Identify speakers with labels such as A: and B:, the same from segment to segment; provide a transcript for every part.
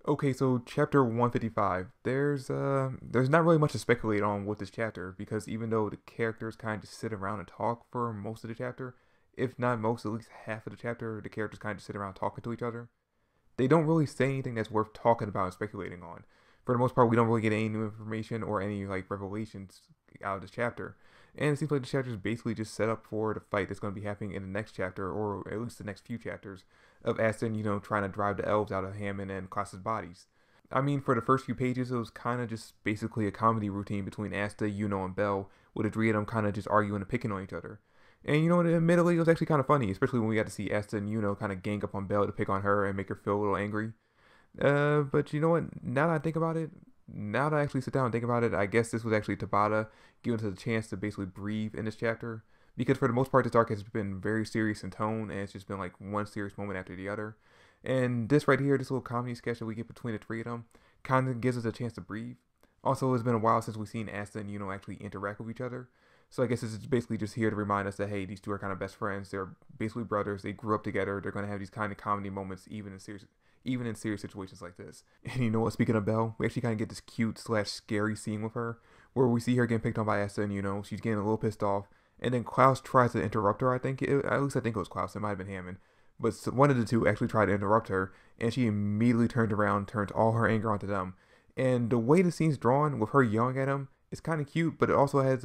A: Okay, so chapter 155. There's not really much to speculate on with this chapter because even though the characters kind of just sit around and talk for most of the chapter, if not most, at least half of the chapter, the characters kind of just sit around talking to each other. They don't really say anything that's worth talking about and speculating on. For the most part, we don't really get any new information or any like revelations out of this chapter. And it seems like the chapter is basically just set up for the fight that's going to be happening in the next chapter, or at least the next few chapters, of Asta and Yuno trying to drive the elves out of Hammond and Klaus's bodies. I mean, for the first few pages, it was kind of just basically a comedy routine between Asta, Yuno, and Belle, with the three of them kind of just arguing and picking on each other. And you know what, admittedly, it was actually kind of funny, especially when we got to see Asta and Yuno kind of gang up on Belle to pick on her and make her feel a little angry. But you know what? Now that I think about it, now that I actually sit down and think about it, I guess this was actually Tabata giving us a chance to basically breathe in this chapter. Because for the most part, this arc has been very serious in tone, and it's just been like one serious moment after the other. And this right here, this little comedy sketch that we get between the three of them, kind of gives us a chance to breathe. Also, it's been a while since we've seen Asta and Yuno actually interact with each other. So I guess this is basically just here to remind us that hey, these two are kind of best friends. They're basically brothers. They grew up together. They're gonna have these kind of comedy moments even in serious situations like this. And you know what? Speaking of Belle, we actually kind of get this cute slash scary scene with her, where we see her getting picked on by Asta, and she's getting a little pissed off. And then Klaus tries to interrupt her. At least I think it was Klaus. It might have been Hammond, but one of the two actually tried to interrupt her, and she immediately turned around, turned all her anger onto them. And the way the scene's drawn with her yelling at him is kind of cute, but it also has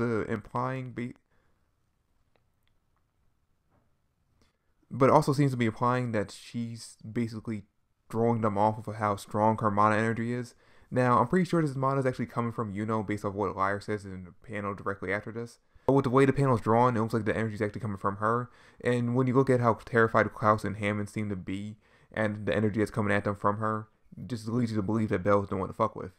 A: but it also seems to be implying that she's basically throwing them off of how strong her mana energy is. Now, I'm pretty sure this mana is actually coming from Yuno based off what Lyre says in the panel directly after this. But with the way the panel is drawn, it looks like the energy is actually coming from her. And when you look at how terrified Klaus and Hammond seem to be, and the energy that's coming at them from her, just leads you to believe that Belle's the one to fuck with.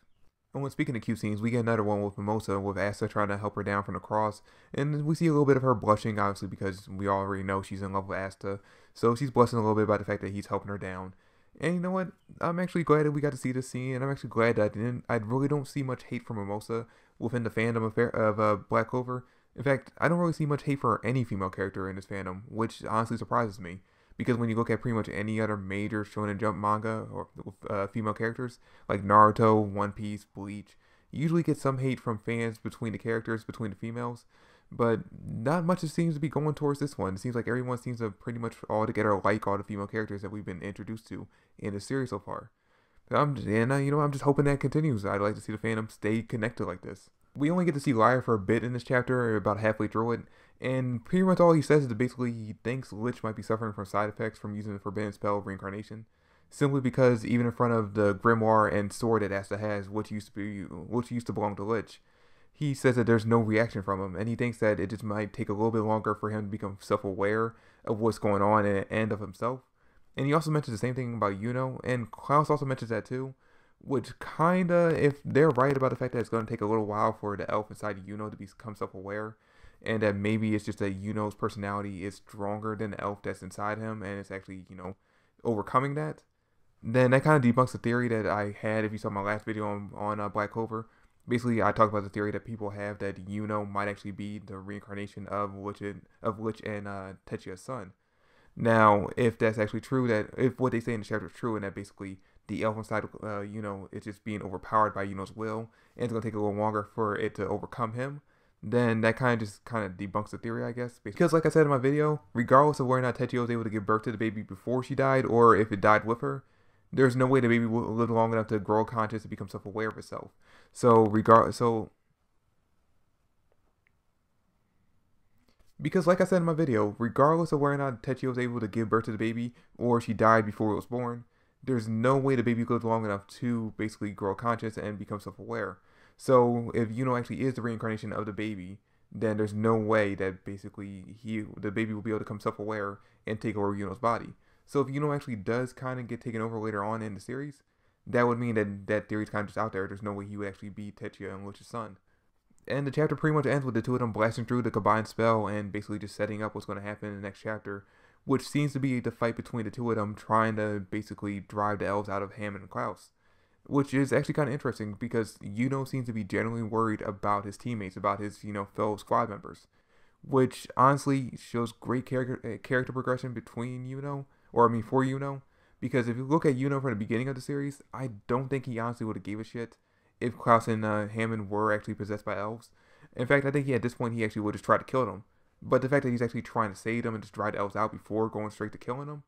A: And when speaking of cute scenes, we get another one with Mimosa, with Asta trying to help her down from the cross. And we see a little bit of her blushing, obviously, because we already know she's in love with Asta. So she's blushing a little bit about the fact that he's helping her down. And you know what? I'm actually glad that we got to see this scene, and I'm actually glad that I really don't see much hate for Mimosa within the fandom of Black Clover. In fact, I don't really see much hate for any female character in this fandom, which honestly surprises me. Because when you look at pretty much any other major Shonen Jump manga or female characters like Naruto, One Piece, Bleach, you usually get some hate from fans between the characters, between the females. But not much seems to be going towards this one. It seems like everyone seems to pretty much all together like all the female characters that we've been introduced to in the series so far. I'm just hoping that continues. I'd like to see the fandom stay connected like this. We only get to see Lyre for a bit in this chapter, about halfway through it, and pretty much all he says is that basically he thinks Lich might be suffering from side effects from using the forbidden spell of reincarnation. Simply because even in front of the grimoire and sword that Asta has, which used to belong to Lich, he says that there's no reaction from him, and he thinks that it just might take a little bit longer for him to become self-aware of what's going on and of himself. And he also mentions the same thing about Yuno, and Klaus also mentions that too, which kinda, if they're right about the fact that it's going to take a little while for the elf inside Yuno to become self-aware, and that maybe it's just that Yuno's personality is stronger than the elf that's inside him, and it's actually, overcoming that, then that kind of debunks the theory that I had if you saw my last video on Black Clover. Basically, I talked about the theory that people have that Yuno might actually be the reincarnation of Lich and Techia's son. Now, if that's actually true, that if what they say in the chapter is true, and that basically the elf inside is just being overpowered by Yuno's will, and it's gonna take a little longer for it to overcome him, then that kind of debunks the theory, I guess. Because like I said in my video, regardless of whether or not Techia was able to give birth to the baby before she died, or if it died with her, there's no way the baby will live long enough to grow conscious and become self-aware of itself. Because like I said in my video, regardless of whether or not Techia was able to give birth to the baby or she died before it was born, there's no way the baby lived long enough to basically grow conscious and become self-aware. So if Yuno actually is the reincarnation of the baby, then there's no way that basically the baby will be able to become self-aware and take over Yuno's body. So if Yuno actually does kind of get taken over later on in the series, that would mean that that theory's kind of just out there. There's no way he would actually be Techia and Lich's son. And the chapter pretty much ends with the two of them blasting through the combined spell and basically just setting up what's going to happen in the next chapter, which seems to be the fight between the two of them trying to basically drive the elves out of Hammond and Klaus. Which is actually kind of interesting because Yuno seems to be generally worried about his teammates, about his, fellow squad members. Which honestly shows great character progression between Yuno, or I mean for Yuno, Because if you look at Yuno from the beginning of the series, I don't think he honestly would have gave a shit if Klaus and Hammond were actually possessed by elves. In fact, I think at this point he actually would have tried to kill them. But the fact that he's actually trying to save them and just dry the elves out before going straight to killing them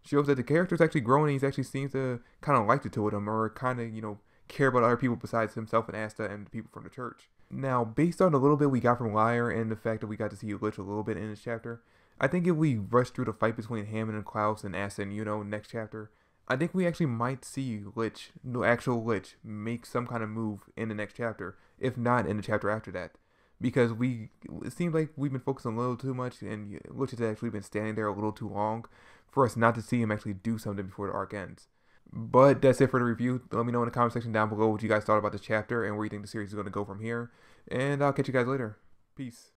A: shows that the character's actually growing and he actually seems to kind of like the two of them, or kind of, care about other people besides himself and Asta and the people from the church. Now, based on the little bit we got from Liar and the fact that we got to see Lich a little bit in this chapter, I think if we rush through the fight between Hammond and Klaus and Asta and Yuno next chapter, I think we actually might see Lich, the actual Lich, make some kind of move in the next chapter, if not in the chapter after that. Because it seems like we've been focusing a little too much and Lich has actually been standing there a little too long for us not to see him actually do something before the arc ends. But that's it for the review. Let me know in the comment section down below what you guys thought about this chapter and where you think the series is going to go from here. And I'll catch you guys later. Peace.